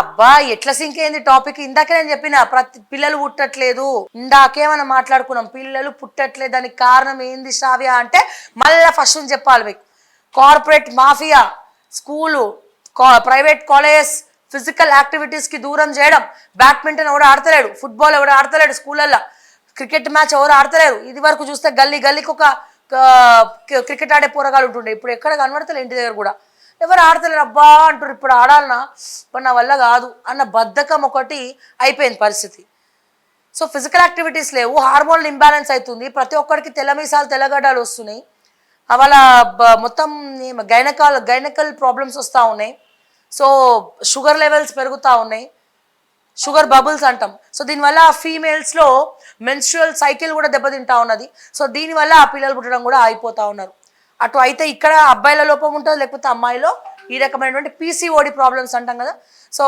అబ్బా ఎట్లా సింక్ అయింది టాపిక్. ఇందాకే నేను చెప్పిన పిల్లలు పుట్టట్లేదు, ఇందాకే మనం మాట్లాడుకున్నాం పిల్లలు పుట్టట్లేదు దానికి కారణం ఏంది శ్రావ్య అంటే మళ్ళీ ఫస్ట్ నుంచి చెప్పాలి మీకు. Corporate mafia, school, private colleges, physical యాక్టివిటీస్కి దూరం చేయడం. బ్యాడ్మింటన్ ఎవరు ఆడతలేడు, ఫుట్బాల్ ఎవరు ఆడతలేడు స్కూళ్ళల్లో, క్రికెట్ మ్యాచ్ ఎవరు ఆడతలేరు. ఇది వరకు చూస్తే గల్లీకి ఒక క్రికెట్ ఆడే పోరగాలు ఉంటుండే, ఇప్పుడు ఎక్కడ కనబడతలే ఇంటి దగ్గర కూడా ఎవరు ఆడతలేరు. అబ్బా అంటారు ఇప్పుడు ఆడాలన్నా మరి నా వల్ల కాదు అన్న బద్ధకం ఒకటి అయిపోయింది పరిస్థితి. సో ఫిజికల్ యాక్టివిటీస్ లేవు, హార్మోనల్ ఇంబ్యాలెన్స్ అవుతుంది, ప్రతి ఒక్కరికి తెల్లమీసాలు తెల్లగడ్డలు వస్తున్నాయి, వాళ్ళ మొత్తం గైనకల్ ప్రాబ్లమ్స్ వస్తూ ఉన్నాయి. సో షుగర్ లెవెల్స్ పెరుగుతూ ఉన్నాయి, షుగర్ బబుల్స్ అంటాం. సో దీనివల్ల ఫీమేల్స్లో మెన్స్ట్రువల్ సైకిల్ కూడా దెబ్బతింటా ఉన్నది. సో దీనివల్ల ఆ పిల్లలు పుట్టడం కూడా అయిపోతూ ఉన్నారు. అటు అయితే ఇక్కడ అబ్బాయిల లోపం ఉంటుంది, లేకపోతే అమ్మాయిలో ఈ రకమైనటువంటి పీసీఓడి ప్రాబ్లమ్స్ అంటాం కదా. సో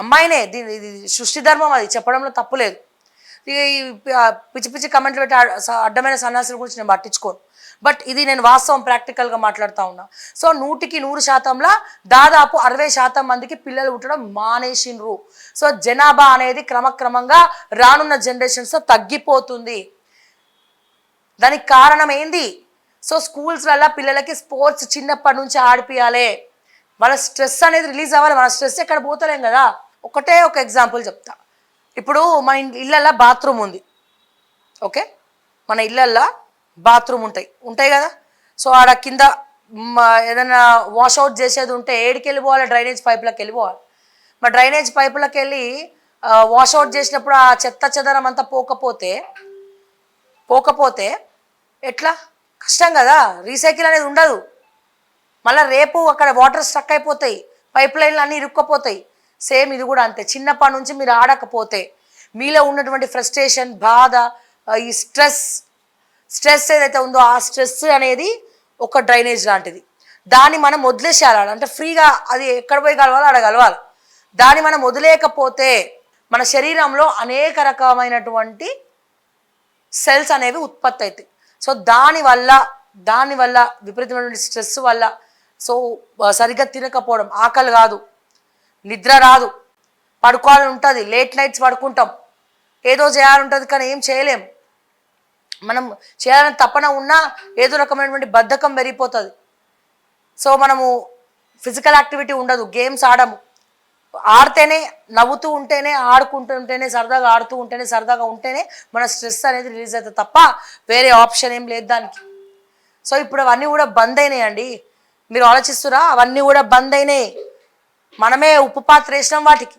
అమ్మాయినే ఇది సృష్టి ధర్మం, అది చెప్పడంలో తప్పులేదు. ఈ పిచ్చి పిచ్చి కమెంట్లు పెట్టి అడ్డమైన సన్యాసుల గురించి నేను పట్టించుకోను, బట్ ఇది నేను వాస్తవం ప్రాక్టికల్గా మాట్లాడుతూ ఉన్నా. సో 100% దాదాపు 60% మందికి పిల్లలు పుట్టడం మానేసిండ్రు. సో జనాభా అనేది క్రమక్రమంగా రానున్న జనరేషన్స్లో తగ్గిపోతుంది. దానికి కారణం ఏంది? సో స్కూల్స్లలో పిల్లలకి స్పోర్ట్స్ చిన్నప్పటి నుంచి ఆడిపియాలి, వాళ్ళ స్ట్రెస్ అనేది రిలీజ్ అవ్వాలి. మన స్ట్రెస్ ఎక్కడ పోతలేం కదా. ఒక ఎగ్జాంపుల్ చెప్తా. ఇప్పుడు మన ఇళ్ళల్లో బాత్రూమ్ ఉంది, ఓకే, మన ఇళ్ళల్లో బాత్రూమ్ ఉంటాయి కదా. సో ఆడ కింద ఏదైనా వాషౌట్ చేసేది ఉంటే ఏడికి వెళ్ళిపోవాలి, డ్రైనేజ్ పైపులకు వెళ్ళిపోవాలి. మరి డ్రైనేజ్ పైపులకు వెళ్ళి వాషౌట్ చేసినప్పుడు ఆ చెత్త చెదరం అంతా పోకపోతే ఎట్లా, కష్టం కదా, రీసైకిల్ అనేది ఉండదు. మళ్ళీ రేపు అక్కడ వాటర్ స్టక్ అయిపోతాయి, పైప్ లైన్లు అన్నీ ఇరుక్కపోతాయి. సేమ్ ఇది కూడా అంతే. చిన్నప్పటి నుంచి మీరు ఆడకపోతే మీలో ఉన్నటువంటి ఫ్రస్ట్రేషన్, బాధ, ఈ స్ట్రెస్ ఏదైతే ఉందో ఆ స్ట్రెస్ అనేది ఒక డ్రైనేజ్ లాంటిది. దాన్ని మనం వదిలేసేయాలి, అంటే ఫ్రీగా అది ఎక్కడ పోయి కలవాలో ఆడ కలవాలి. దాన్ని మనం వదిలేకపోతే మన శరీరంలో అనేక రకమైనటువంటి సెల్స్ అనేవి ఉత్పత్తి అవుతాయి. సో దానివల్ల విపరీతమైనటువంటి స్ట్రెస్ వల్ల సో సరిగ్గా తినకపోవడం, ఆకలి కాదు, నిద్ర రాదు, పడుకోవాలని ఉంటుంది, లేట్ నైట్స్ పడుకుంటాం, ఏదో చేయాలంటుంది కానీ ఏం చేయలేం. మనం చేయాలని తపన ఉన్నా ఏదో రకమైనటువంటి బద్ధకం పెరిగిపోతుంది. సో మనము ఫిజికల్ యాక్టివిటీ ఉండదు, గేమ్స్ ఆడము, ఆడితేనే నవ్వుతూ ఉంటేనే, ఆడుకుంటుంటేనే, సరదాగా ఆడుతూ ఉంటేనే, సరదాగా ఉంటేనే మన స్ట్రెస్ అనేది రిలీజ్ అవుతుంది తప్ప వేరే ఆప్షన్ ఏం లేదు దానికి. సో ఇప్పుడు అవన్నీ కూడా బంద్ అయినాయండి, మీరు ఆలోచిస్తురా, అవన్నీ కూడా బంద్ అయినాయి, మనమే ఉప్పు పాత్ర వేసినాం వాటికి.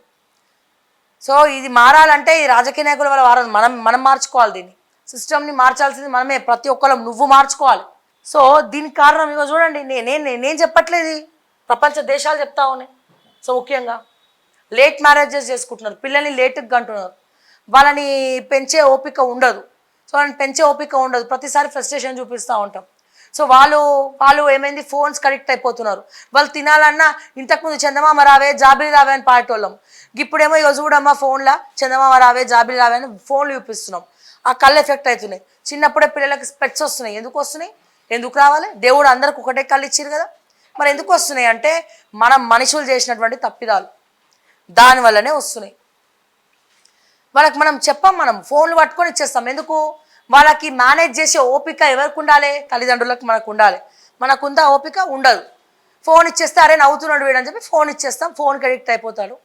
సో ఇది మారాలంటే ఈ రాజకీయ నాయకుల వల్ల వారాలి, మనం మార్చుకోవాలి, దీన్ని సిస్టమ్ని మార్చాల్సింది మనమే, ప్రతి ఒక్కరం నువ్వు మార్చుకోవాలి. సో దీనికి కారణం ఇక చూడండి, నేను చెప్పట్లేదు, ప్రపంచ దేశాలు చెప్తా ఉన్నాయి. సో ముఖ్యంగా లేట్ మ్యారేజెస్ చేసుకుంటున్నారు, పిల్లల్ని లేటుగా అంటున్నారు, వాళ్ళని పెంచే ఓపిక ఉండదు. సో వాళ్ళని పెంచే ఓపిక ఉండదు, ప్రతిసారి ఫ్రస్ట్రేషన్ చూపిస్తూ ఉంటాం. సో వాళ్ళు ఏమైంది, ఫోన్స్ కనెక్ట్ అయిపోతున్నారు. వాళ్ళు తినాలన్నా ఇంతకుముందు చందమామ రావే జాబిలి రావే అని పాడేటోళ్ళం, ఇప్పుడేమో ఇక చూడమ్మా ఫోన్లో చందమామ రావే జాబిలి రావే అని ఫోన్లు చూపిస్తున్నాం. ఆ కళ్ళు ఎఫెక్ట్ అవుతున్నాయి. చిన్నప్పుడే పిల్లలకి స్పెట్స్ వస్తున్నాయి. ఎందుకు వస్తున్నాయి, ఎందుకు రావాలి? దేవుడు అందరికి ఒకటే కళ్ళు ఇచ్చారు కదా, మరి ఎందుకు వస్తున్నాయి అంటే మనం మనుషులు చేసినటువంటి తప్పిదాలు, దానివల్లనే వస్తున్నాయి. వాళ్ళకి మనం చెప్పాం, మనం ఫోన్లు పట్టుకొని ఇచ్చేస్తాం. ఎందుకు? వాళ్ళకి మేనేజ్ చేసే ఓపిక ఎవరికి ఉండాలి? తల్లిదండ్రులకు మనకు ఉండాలి. మనకుందా ఓపిక? ఉండదు. ఫోన్ ఇచ్చేస్తే అరే నవ్వుతున్నాడు వీడని చెప్పి ఫోన్ ఇచ్చేస్తాం, ఫోన్కి అడిక్ట్ అయిపోతాడు.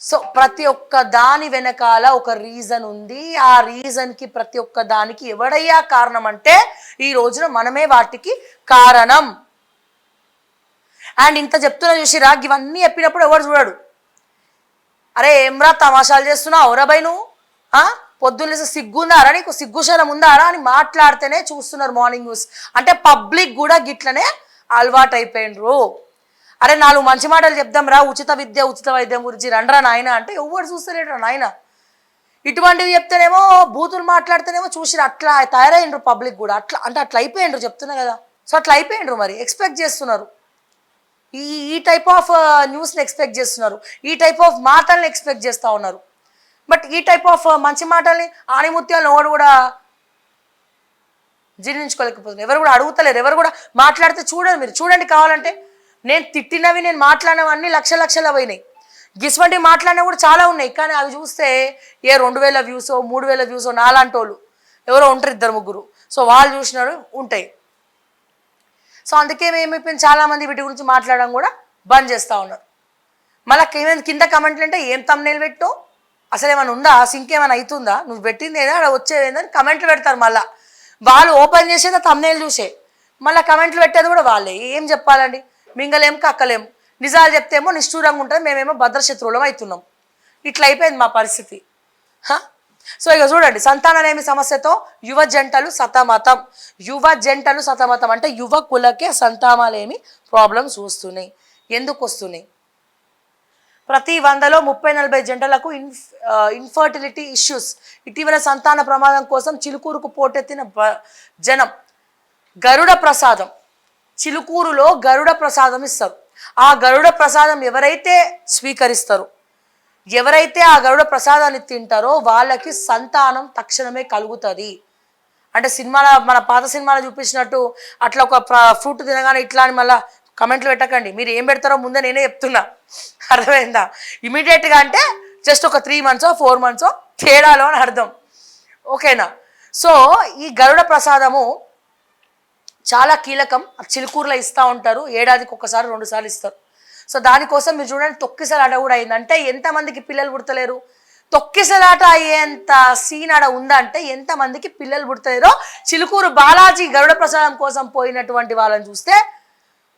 సో ప్రతి ఒక్క దాని వెనకాల ఒక రీజన్ ఉంది. ఆ రీజన్కి ప్రతి ఒక్క దానికి ఎవడయ్యా కారణం అంటే ఈ రోజున మనమే వాటికి కారణం. అండ్ ఇంత చెప్తున్నా చూసిరా, ఇవన్నీ చెప్పినప్పుడు ఎవరు చూడడు. అరే ఏమ్రా తమాషాలు చేస్తున్నావు రా బై, నువ్వు పొద్దున్న సిగ్గుందారా, నీకు సిగ్గుశలం ఉందారా అని మాట్లాడితేనే చూస్తున్నారు మార్నింగ్ న్యూస్. అంటే పబ్లిక్ కూడా గిట్లనే అలవాటు అయిపోయినరు. అరే 4 మంచి మాటలు చెప్దాం రా, ఉచిత విద్య ఉచిత వైద్యం గురించి రండ్రా నాయన అంటే ఎవరు చూస్తలేడు నాయన. ఇటువంటివి చెప్తేనేమో బూతులు మాట్లాడితేనేమో చూసి అట్లా తయారైండ్రు పబ్లిక్ కూడా. అట్లా అయిపోయిండ్రు, చెప్తున్నా కదా. సో అట్లా అయిపోయిండ్రు, మరి ఎక్స్పెక్ట్ చేస్తున్నారు, ఈ టైప్ ఆఫ్ న్యూస్ని ఎక్స్పెక్ట్ చేస్తున్నారు, ఈ టైప్ ఆఫ్ మాటల్ని ఎక్స్పెక్ట్ చేస్తూ ఉన్నారు. బట్ ఈ టైప్ ఆఫ్ మంచి మాటల్ని ఆణిముత్యాలను ఎవరు కూడా జీర్ణించుకోలేకపోతున్నారు, ఎవరు కూడా అడుగుతలేరు, ఎవరు కూడా మాట్లాడితే చూడండి, మీరు చూడండి కావాలంటే నేను తిట్టినవి, నేను మాట్లాడినవన్నీ లక్షల పోయినాయి. గిస్వంటి మాట్లాడినా కూడా చాలా ఉన్నాయి. కానీ అవి చూస్తే ఏ 2000 వ్యూసో 3000 వ్యూసో నాలాంటి వాళ్ళు ఎవరో ఉంటారు, 2-3. సో వాళ్ళు చూసినారు ఉంటాయి. సో అందుకే మేమైపోయింది, చాలామంది వీటి గురించి మాట్లాడడం కూడా బంద్ చేస్తూ ఉన్నారు. మళ్ళీ కింద కమెంట్లు అంటే ఏం తమ్నేల్ పెట్టో, అసలు ఏమైనా ఉందా, సింక్ ఏమైనా అవుతుందా, నువ్వు పెట్టింది ఏదో అక్కడ వచ్చేదేందని కమెంట్లు పెడతారు. మళ్ళీ వాళ్ళు ఓపెన్ చేసేది తమ్నేల్ చూసే, మళ్ళీ కమెంట్లు పెట్టేది కూడా వాళ్ళే. ఏం చెప్పాలండి, మింగలేం కక్కలేం. నిజాలు చెప్తేమో నిష్ఠూరంగా ఉంటుంది, మేమేమో భద్రశత్రువులం అవుతున్నాం. ఇట్లా అయిపోయింది మా పరిస్థితి. సో ఇక చూడండి, సంతానలేమి సమస్యతో యువ జంటలు సతమతం అంటే యువకులకే సంతానలేమి ప్రాబ్లమ్స్ వస్తున్నాయి. ఎందుకు వస్తున్నాయి? ప్రతి 100లో 30-40 జంటలకు ఇన్ఫర్టిలిటీ ఇష్యూస్. ఇటీవల సంతాన ప్రమాదం కోసం చిలుకూరుకు పోటెత్తిన జనం. గరుడ ప్రసాదం, చిలుకూరులో గరుడ ప్రసాదం ఇస్తారు. ఆ గరుడ ప్రసాదం ఎవరైతే స్వీకరిస్తారో, ఎవరైతే ఆ గరుడ ప్రసాదాన్ని తింటారో వాళ్ళకి సంతానం తక్షణమే కలుగుతుంది. అంటే సినిమాలో, మన పాత సినిమాలో చూపించినట్టు అట్లా ఒక ఫ్రూట్ తినగానే ఇట్లా అని మళ్ళీ కమెంట్లు పెట్టకండి. మీరు ఏం పెడతారో ముందే నేనే చెప్తున్నా, అర్థమైందా? ఇమీడియట్గా అంటే జస్ట్ ఒక 3 months 4 months తేడాలో అని అర్థం, ఓకేనా? సో ఈ గరుడ ప్రసాదము చాలా కీలకం. చిలుకూరులో ఇస్తూ ఉంటారు, ఏడాదికి 1-2 సార్లు ఇస్తారు. సో దానికోసం మీరు చూడండి, తొక్కిసలాట కూడా అయిందంటే ఎంతమందికి పిల్లలు పుడతలేరు. తొక్కిసలాట అయ్యేంత సీన్ ఆడ ఉందంటే ఎంతమందికి పిల్లలు పుడతలేరో చిలుకూరు బాలాజీ గరుడ ప్రసాదం కోసం పోయినటువంటి వాళ్ళని చూస్తే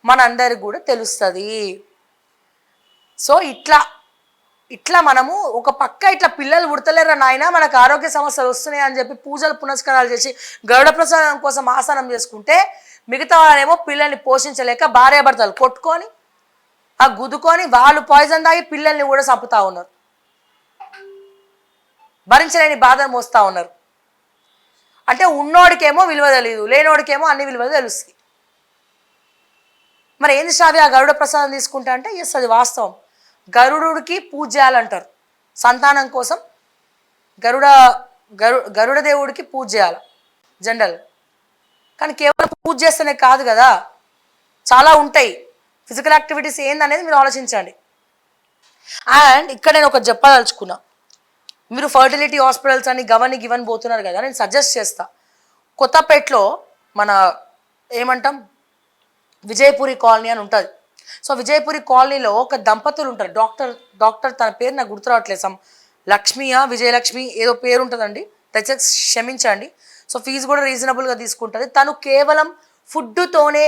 మనందరికి కూడా తెలుస్తుంది. సో ఇట్లా మనము ఒక పక్క ఇట్లా పిల్లలు పుడతలేరా నాయన, మనకు ఆరోగ్య సమస్యలు వస్తున్నాయి అని చెప్పి పూజలు పునస్కారాలు చేసి గరుడ ప్రసాదం కోసం ఆసనం చేసుకుంటే, మిగతా వాళ్ళేమో పిల్లల్ని పోషించలేక భార్యాభర్తలు కొట్టుకొని ఆ గుద్దుకొని వాళ్ళు పాయిజన్ తాగి పిల్లల్ని కూడా చంపుతా ఉన్నారు, భరించలేని బాధను మోస్తూ ఉన్నారు. అంటే ఉన్నోడికేమో విలువ తెలియదు, లేనోడికేమో అన్ని విలువలు తెలుస్తాయి. మరి ఏంది శ్రావ్య ఆ గరుడ ప్రసాదం తీసుకుంటా అంటే, ఎస్ అది వాస్తవం. గరుడుకి పూజ చేయాలంటారు సంతానం కోసం. గరుడ దేవుడికి పూజ చేయాలి జనరల్. కానీ కేవలం పూజ చేస్తేనే కాదు కదా, చాలా ఉంటాయి ఫిజికల్ యాక్టివిటీస్ ఏందనేది మీరు ఆలోచించండి. అండ్ ఇక్కడ నేను ఒకటి చెప్పదలుచుకున్నా, మీరు ఫర్టిలిటీ హాస్పిటల్స్ అని గివన్ పోతున్నారు కదా, నేను సజెస్ట్ చేస్తా. కొత్తపేటలో మన ఏమంటాం విజయపురి కాలనీ అని ఉంటుంది. సో విజయపురి కాలనీలో ఒక దంపతులు ఉంటారు. డాక్టర్ తన పేరు నాకు గుర్తు రావట్లేదు, లక్ష్మియా విజయలక్ష్మి ఏదో పేరు ఉంటుందండి, దయచేసి క్షమించండి. సో ఫీజు కూడా రీజనబుల్గా తీసుకుంటుంది. తను కేవలం ఫుడ్తోనే,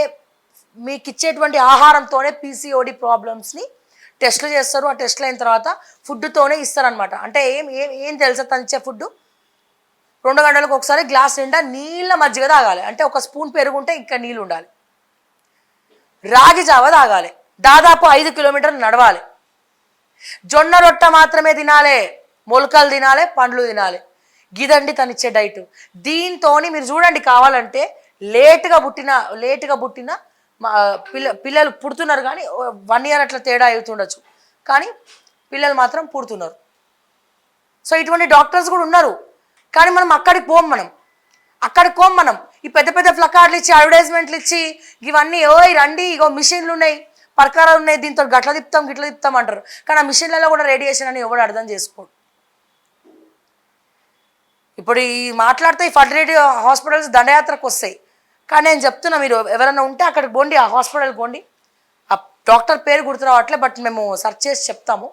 మీకు ఇచ్చేటువంటి ఆహారంతోనే పీసీఓడి ప్రాబ్లమ్స్ని టెస్టులు చేస్తారు. ఆ టెస్టులు అయిన తర్వాత ఫుడ్తోనే ఇస్తారనమాట. అంటే ఏం తెలుసా తను ఇచ్చే ఫుడ్? 2 గంటలకు ఒకసారి గ్లాస్ నిండా నీళ్ళ మజ్జిగ తాగాలి. అంటే ఒక స్పూన్ పెరుగుంటే ఇంకా నీళ్ళు ఉండాలి. రాగి జావ తాగాలి. దాదాపు 5 కిలోమీటర్లు నడవాలి. జొన్న రొట్ట మాత్రమే తినాలి, మొలకలు తినాలి, పండ్లు తినాలి. గిదండి తను ఇచ్చే డైట్. దీంతో మీరు చూడండి, కావాలంటే లేటుగా పుట్టిన పిల్లలు పుడుతున్నారు, కానీ 1 year అట్లా తేడా అవుతుండొచ్చు, కానీ పిల్లలు మాత్రం పుడుతున్నారు. సో ఇటువంటి డాక్టర్స్ కూడా ఉన్నారు. కానీ మనం అక్కడికి పోం. మనం ఈ పెద్ద పెద్ద ఫ్లకార్లు ఇచ్చి, అడ్వర్టైజ్మెంట్లు ఇచ్చి, ఇవన్నీ ఓయ్ రండి, ఇగో మిషన్లు ఉన్నాయి, పరికరాలు ఉన్నాయి, దీంతో గిట్ల తిప్పుతాం అంటారు. కానీ ఆ మిషన్లలో కూడా రేడియేషన్ అని ఎవరు అర్థం చేసుకోడు. ఇప్పుడు ఈ మాట్లాడితే ఈ ఫర్టిలిటీ హాస్పిటల్స్ దండయాత్రకు వస్తాయి. కానీ నేను చెప్తున్నా, మీరు ఎవరైనా ఉంటే అక్కడికి పోండి, ఆ హాస్పిటల్కి పోండి. ఆ డాక్టర్ పేరు గుర్తురావట్లే, బట్ మేము సెర్చ్ చేసి చెప్తాము.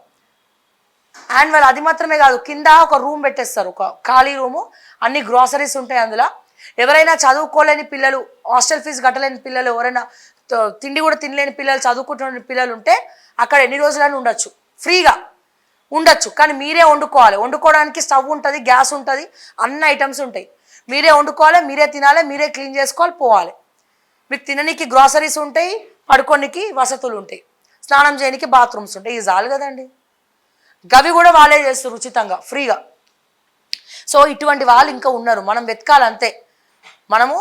అండ్ వాళ్ళు అది మాత్రమే కాదు, కింద ఒక రూమ్ పెట్టేస్తారు, ఒక ఖాళీ రూము, అన్ని గ్రాసరీస్ ఉంటాయి అందులో. ఎవరైనా చదువుకోలేని పిల్లలు, హాస్టల్ ఫీజు కట్టలేని పిల్లలు, ఎవరైనా తిండి కూడా తినలేని పిల్లలు, చదువుకుంటున్న పిల్లలు ఉంటే అక్కడ ఎన్ని రోజులని ఉండొచ్చు, ఫ్రీగా ఉండొచ్చు. కానీ మీరే వండుకోవాలి. వండుకోవడానికి స్టవ్ ఉంటుంది, గ్యాస్ ఉంటుంది, అన్ని ఐటమ్స్ ఉంటాయి. మీరే వండుకోవాలి, మీరే తినాలి, మీరే క్లీన్ చేసుకోవాలి, పోవాలి. మీకు తినడానికి గ్రాసరీస్ ఉంటాయి, పడుకోనికి వసతులు ఉంటాయి, స్నానం చేయడానికి బాత్రూమ్స్ ఉంటాయి. ఇది చాలు కదండి. గవి కూడా వాళ్ళే చేస్తారు ఉచితంగా, ఫ్రీగా. సో ఇటువంటి వాళ్ళు ఇంకా ఉన్నారు, మనం వెతకాలంతే. మనము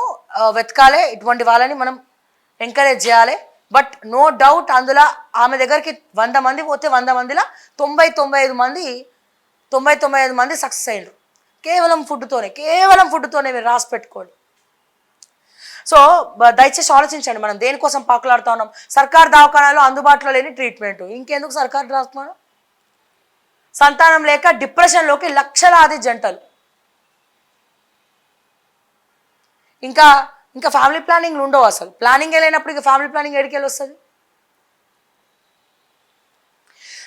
వెతకాలి, ఇటువంటి వాళ్ళని మనం ఎంకరేజ్ చేయాలి. బట్ నో డౌట్, అందులో ఆమె దగ్గరికి 100 మంది పోతే 100 మందిలో 99 మంది సక్సెస్ అయ్యారు కేవలం ఫుడ్తోనే. మీరు రాసి పెట్టుకోండి. సో దయచేసి ఆలోచించండి, మనం దేనికోసం పాకులాడుతూ ఉన్నాం. సర్కార్ దవాఖానాలో అందుబాటులో లేని ట్రీట్మెంట్, ఇంకెందుకు సర్కార్ రాస్తున్నాడు? సంతానం లేక డిప్రెషన్లోకి లక్షలాది జంటలు. ఇంకా ఇంకా ఫ్యామిలీ ప్లానింగ్లు ఉండవు, అసలు ప్లానింగ్ లేనప్పుడు ఇక ఫ్యామిలీ ప్లానింగ్ ఎడికెళ్ళి వస్తుంది?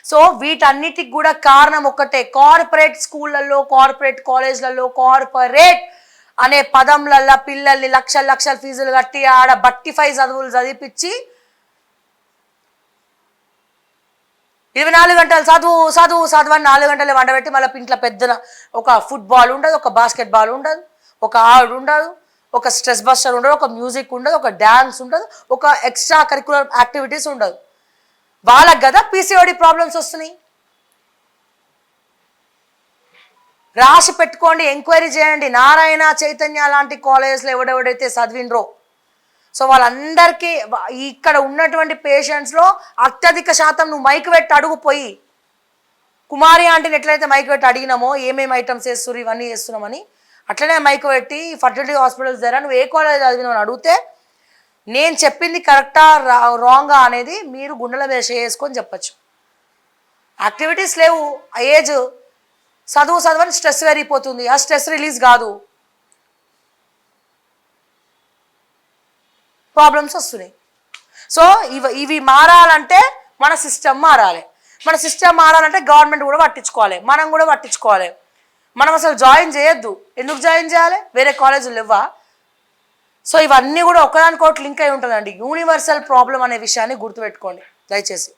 సో వీటన్నిటికి కూడా కారణం ఒక్కటే, కార్పొరేట్ స్కూళ్ళల్లో, కార్పొరేట్ కాలేజ్లలో, కార్పొరేట్ అనే పదంలల్లో పిల్లల్ని లక్షల లక్షల ఫీజులు కట్టి ఆడ బట్టిఫై చదువులు చదివిపించి 24 గంటలు చదువు చదువు చదువు అని 4 గంటలు వండబెట్టి మళ్ళీ ఇంట్లో పెద్దన ఒక ఫుట్బాల్ ఉండదు, ఒక బాస్కెట్ బాల్ ఉండదు, ఒక ఆవిడ ఉండదు, ఒక స్ట్రెస్ బస్టర్ ఉండదు, ఒక మ్యూజిక్ ఉండదు, ఒక డ్యాన్స్ ఉండదు, ఒక ఎక్స్ట్రా కరికులర్ యాక్టివిటీస్ ఉండదు. వాళ్ళకి కదా పీసీఓడి ప్రాబ్లమ్స్ వస్తున్నాయి. రాసి పెట్టుకోండి, ఎంక్వైరీ చేయండి. నారాయణ, చైతన్య లాంటి కాలేజెస్లో ఎవడెవడైతే చదివినరో, సో వాళ్ళందరికీ ఇక్కడ ఉన్నటువంటి పేషెంట్స్లో అత్యధిక శాతం నువ్వు మైక్ పెట్టి అడుగుపోయి, కుమారి ఆంటీని ఎట్లయితే మైక్ పెట్టి అడిగినామో ఏమేమి ఐటమ్స్ వేస్తున్నారు ఇవన్నీ చేస్తున్నామని, అట్లనే మైక్ పెట్టి ఫర్టిలిటీ హాస్పిటల్స్ దగ్గర నువ్వు ఏ కాలేజ్ చదివినావు అని అడిగితే నేను చెప్పింది కరెక్టా రాంగా అనేది మీరు గుండెల మీద చేసుకొని చెప్పచ్చు. యాక్టివిటీస్ లేవు, ఏజ్ చదువుని స్ట్రెస్ పెరిగిపోతుంది, ఆ స్ట్రెస్ రిలీజ్ కాదు, ప్రాబ్లమ్స్ వస్తున్నాయి. సో ఇవి మారాలంటే మన సిస్టమ్ మారాలి. మన సిస్టమ్ మారాలంటే గవర్నమెంట్ కూడా పట్టించుకోవాలి, మనం కూడా పట్టించుకోవాలి. మనం అసలు జాయిన్ చేయొద్దు. ఎందుకు జాయిన్ చేయాలి? వేరే కాలేజీలు ఇవ్వా? సో ఇవన్నీ కూడా ఒకదానికొకటి లింక్ అయి ఉంటుందండి. యూనివర్సల్ ప్రాబ్లం అనే విషయాన్ని గుర్తుపెట్టుకోండి దయచేసి.